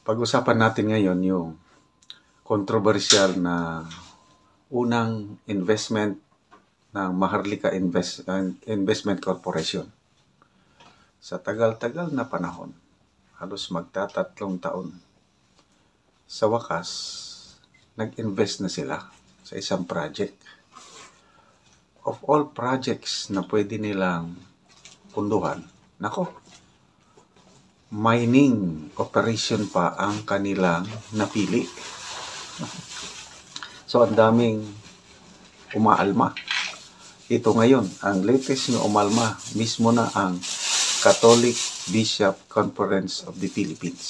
Pag-usapan natin ngayon yung controversial na unang investment ng Maharlika Investment Corporation. Sa tagal-tagal na panahon, halos magtatatlong taon, sa wakas, nag-invest na sila sa isang project. Of all projects na pwede nilang punduhan, mining operation pa ang kanilang napili. So, ang daming umaalma. Ito ngayon, ang latest na umalma, mismo na ang Catholic Bishop Conference of the Philippines.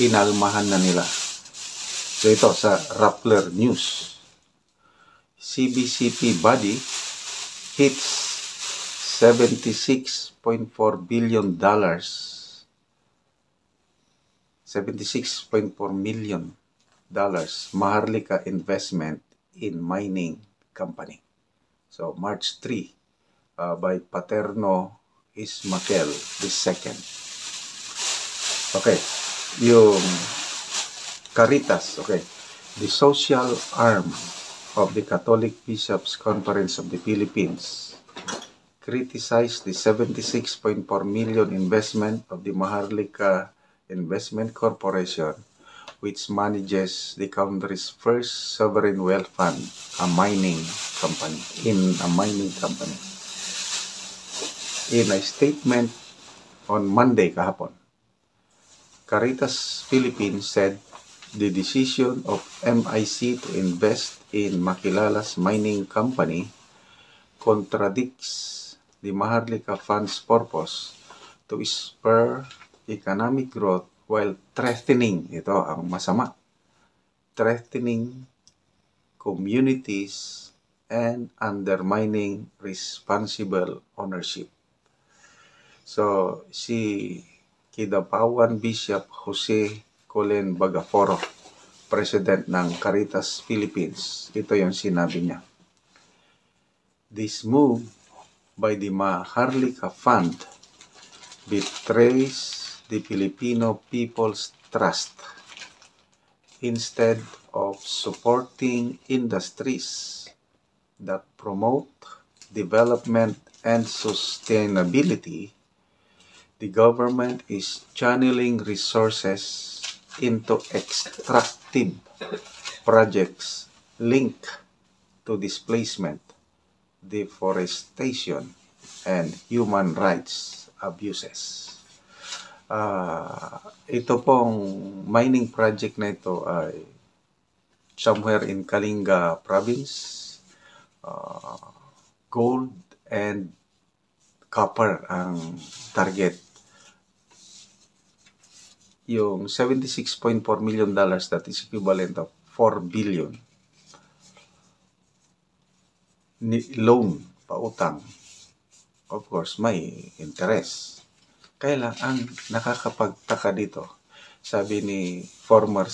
Inalmahan na nila. So, ito sa Rappler News. CBCP body hits $76.4 billion. $76.4 million Maharlika investment in mining company. So, March 3 by Paterno Ismael II. Okay, yung Caritas, okay, the social arm of the Catholic Bishops Conference of the Philippines criticized the $76.4 million investment of the Maharlika Investment Corporation, which manages the country's first sovereign wealth fund, a mining company. In a statement on Monday kahapon, Caritas Philippines said the decision of MIC to invest in Makilala's mining company contradicts the Maharlika Fund's purpose to spur economic growth while threatening, ito ang masama, threatening communities and undermining responsible ownership. So, si Kidapawan Bishop Jose Colen Bagaforo, President ng Caritas Philippines, ito yung sinabi niya. This move by the Maharlika Fund betrays the Filipino people's trust. Instead of supporting industries that promote development and sustainability, the government is channeling resources into extractive projects linked to displacement, deforestation, and human rights abuses. Ito pong mining project na ito ay somewhere in Kalinga province, gold and copper ang target. Yung $76.4 million, that is equivalent of 4 billion. Loan, pautang. Of course, may interest. Kaya lang, ang nakakapagtaka dito, sabi ni former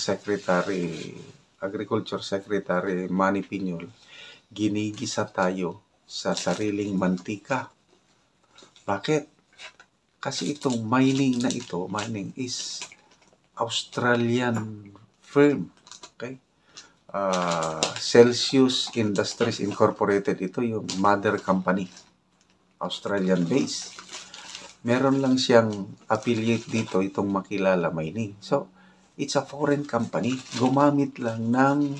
Agriculture Secretary Manny Piñol, ginigisa tayo sa sariling mantika. Bakit? Kasi itong mining is Australian firm. Okay? Celsius Industries Incorporated, ito yung mother company. Australian base. Meron lang siyang affiliate dito, itong Makilala Mining. So, it's a foreign company. Gumamit lang ng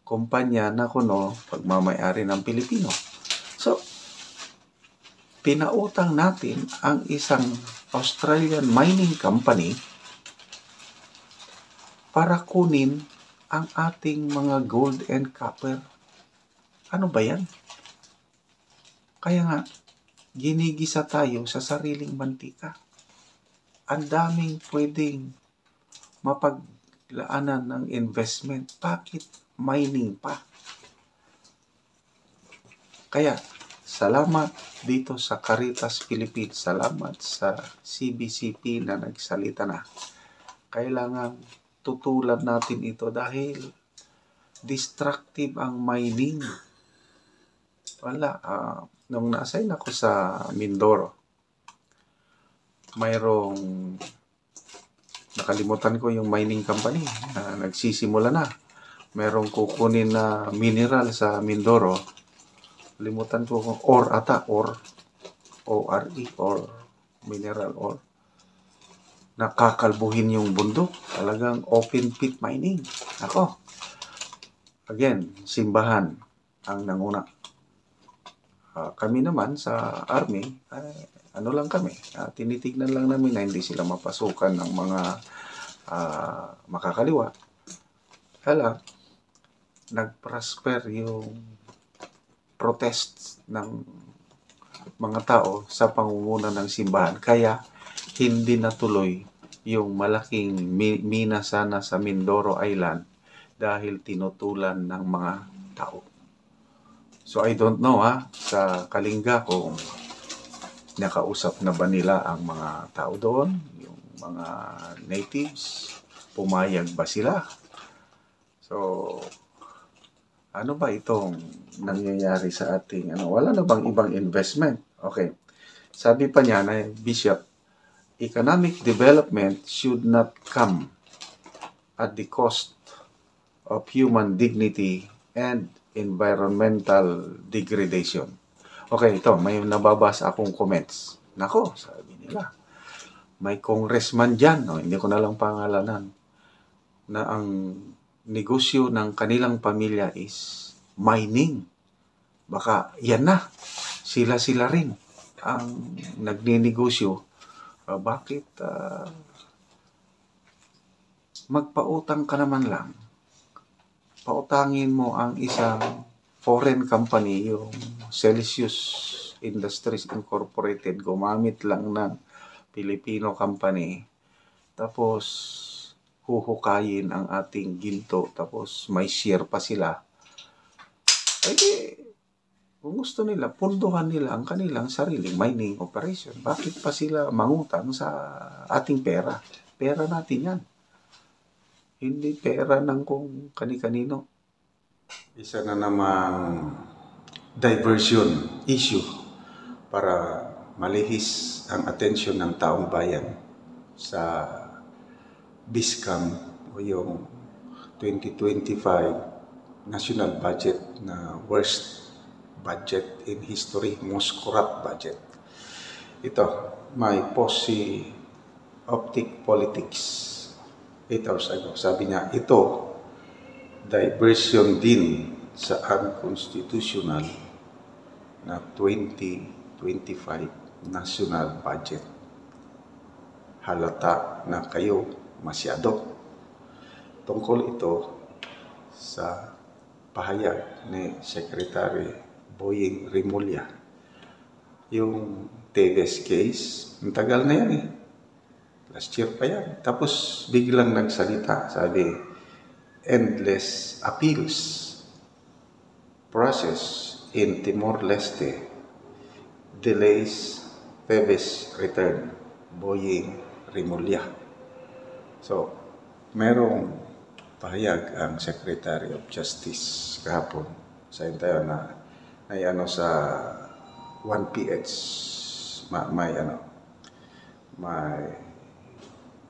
kumpanya na pagmamayari ng Pilipino. So, pinautang natin ang isang Australian mining company para kunin ang ating mga gold and copper. Ano ba yan? Kaya nga, ginigisa tayo sa sariling mantika. Ang daming pwedeng mapaglaanan ng investment. Bakit mining pa? Kaya, salamat dito sa Caritas Philippines. Salamat sa CBCP na nagsalita na. Kailangan tutulan natin ito dahil destructive ang mining. Nung na-assign ako sa Mindoro, mayroong Nakalimutan ko yung mining company na nagsisimula na. Merong kukunin na mineral sa Mindoro. Limutan ko kung ore ata, ore, O-R-E, or mineral ore. Nakakalbuhin yung bundok. Talagang open pit mining. Ako, again, simbahan ang nanguna. Kami naman sa army, ano lang kami, tinitignan lang namin na hindi sila mapasukan ng mga makakaliwa. Kaya nag-prosper yung protests ng mga tao sa pangunguna ng simbahan. Kaya hindi natuloy yung malaking mina sana sa Mindoro Island dahil tinutulan ng mga tao. So I don't know sa Kalinga kung nakausap na ba nila ang mga tao doon, yung mga natives, pumayag ba sila? So ano ba itong nangyayari sa ating wala na bang ibang investment? Okay. Sabi pa niya na Bishop, economic development should not come at the cost of human dignity and environmental degradation. Okay, ito, may nababasa akong comments. Nako, sabi nila, may congressman dyan, hindi ko na lang pangalanan, na ang negosyo ng kanilang pamilya is mining. Baka yan na, sila rin ang nagninegosyo. Bakit magpautang ka naman lang? Pautangin mo ang isang foreign company, yung Celsius Industries Incorporated, gumamit lang ng Filipino company, tapos huhukayin ang ating ginto, tapos may share pa sila. Kung gusto nila, punduhan nila ang kanilang sariling mining operation. Bakit pa sila mangutang sa ating pera? Pera natin yan. Hindi pera ng kung kani-kanino. Isa na namang diversion issue para malihis ang atensyon ng taong bayan sa BISCAM o yung 2025 national budget na worst budget in history, most corrupt budget. Ito, may post si Optic Politics 8 hours ago. Sabi niya, ito, diversion din sa unconstitutional na 2025 national budget. Halata na kayo masyado. Tungkol ito sa pahayag ni Secretary Boying Rimulya. Yung Teves case, ang tagal na yan Last year pa yan. Tapos biglang nagsalita, sabi, endless appeals process in Timor-Leste delays Teves return, Boying Rimulya. So, merong pahayag ang Secretary of Justice kahapon sa tayo na ay sa 1PH may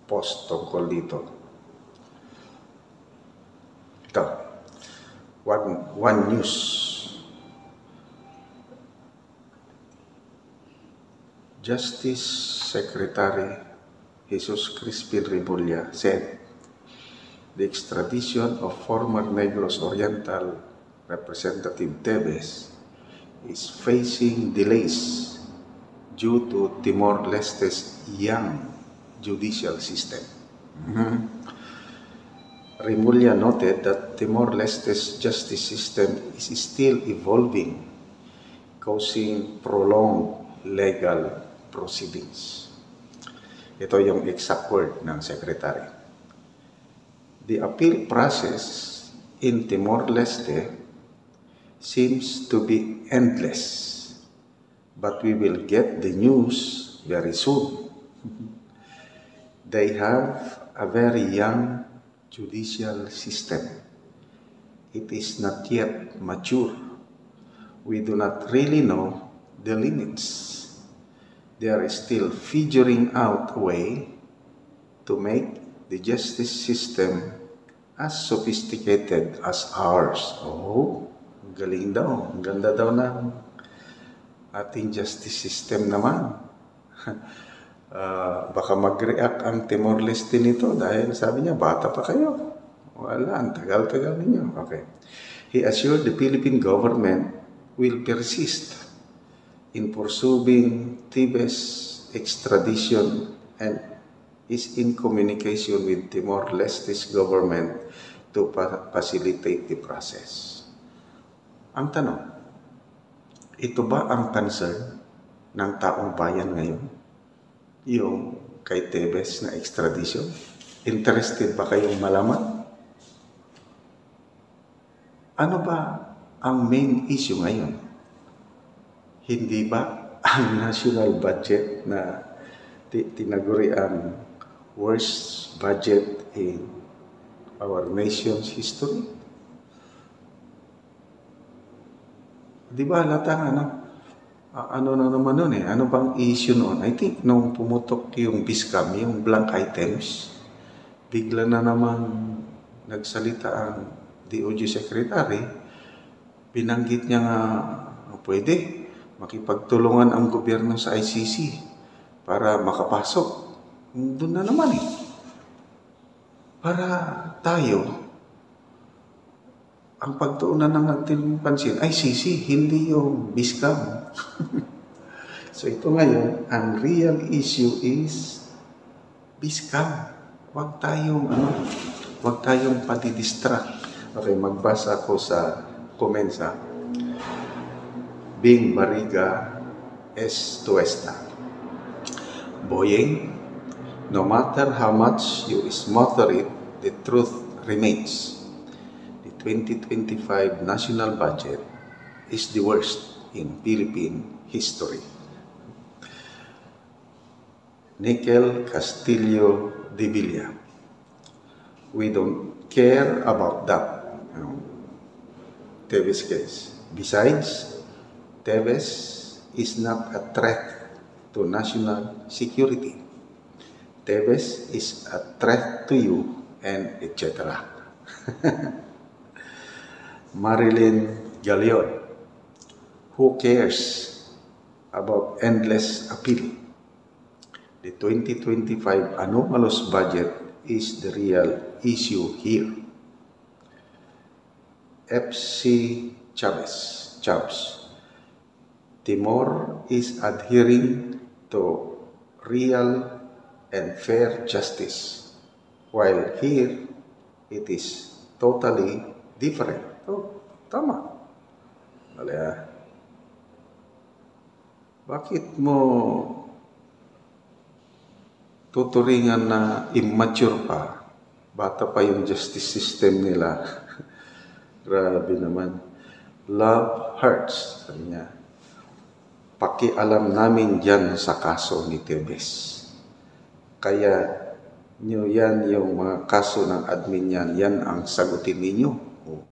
post tungkol dito. Ito, One News. Justice Secretary Jesus Crispin Rimulya said the extradition of former Negros Oriental Representative Teves is facing delays due to Timor-Leste's young judicial system. Rimulya noted that Timor-Leste's justice system is still evolving, causing prolonged legal proceedings. Ito yung exact word ng Secretary. The appeal process in Timor-Leste seems to be endless, but we will get the news very soon. They have a very young judicial system. It is not yet mature. We do not really know the limits. They are still figuring out a way to make the justice system as sophisticated as ours. Oh, ang galing daw. Ang ganda daw ng ating justice system naman. Baka mag-react ang Timor-Leste nito dahil sabi niya, bata pa kayo. Wala, ang tagal-tagal ninyo. Okay. He assured the Philippine government will persist in pursuing Tibet's extradition and is in communication with Timor-Leste's government to facilitate the process. Ang tanong, ito ba ang concern ng taong bayan ngayon? Yung kay Tebes na extradition? Interested ba kayong malaman? Ano ba ang main issue ngayon? Hindi ba ang national budget na tinaguri ang worst budget in our nation's history? Di ba halatang ano na naman nun eh? Ano bang issue noon? I think nung pumutok yung BISCAM, yung blank items, bigla na naman nagsalita ang DOJ Secretary, binanggit niya nga pwede makipagtulungan ang gobyerno sa ICC para makapasok. Doon na naman eh. Para tayo, ang pagtuunan ng ating pansin, ICC, hindi yung BISCAM. So ito ngayon, ang real issue is BISCAM. Huwag tayong pati-distract. Okay, magbasa ako sa comments ha. Bing Bariga S. Tuesta. Boyeng, no matter how much you smother it, the truth remains. The 2025 national budget is the worst in Philippine history. Nickel Castillo de Villa. We don't care about that. Tebes case. Besides, Tebes is not a threat to national security. Tebes is a threat to you and etc. Marilyn Galeon. Who cares about endless appeal? The 2025 anomalous budget is the real issue here. FC Chavez. Timor is adhering to real and fair justice, while here it is totally different. Oh, tama. Wala. Bakit mo tuturingan na immature pa? Bata pa yung justice system nila. Grabe naman. Love hurts, sabi niya. Pakialam namin dyan sa kaso ni Tebes. Kaya nyo yan, yung mga kaso ng admin yan, yan ang sagutin ninyo.